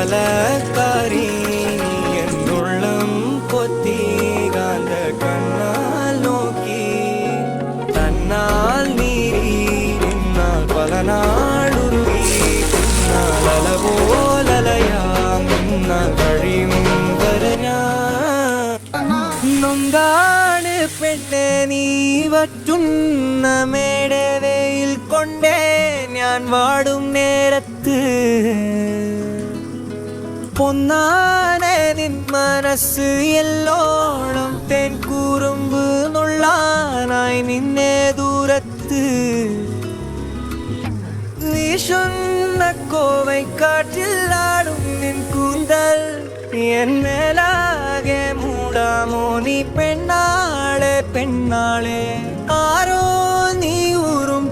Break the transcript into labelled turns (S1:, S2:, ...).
S1: കാലക്കാരി എന്നുള്ളം കൊത്തി കാന്ത കണ്ണാൽ നോക്കി തന്നാൽ നീരി നിന്നാൽ പല നാളുരുകി നിന്നാൽ അലപോലലയാം നിന്നാൽ കഴിയും വരഞ്ഞാ നൊന്താണ് പെണ്ണെ നീ വറ്റുന്ന മേടവയിൽ കൊണ്ടേ ഞാൻ വാടും നേരത്ത് പൊന്നാനെ നിൻ മനസ്സ് എല്ലോണം തേൻ കൂറുമ്പ് നുള്ളാനായി നിന്നെ ദൂരത്ത് വീശുന്ന കോവൈക്കാറ്റിലാടും നിൻ കൂന്തൽ എൻ മേലാകെ മൂടാമോ നീ പെണ്ണാളെ പെണ്ണാളെ ആരോ നീ ഊറും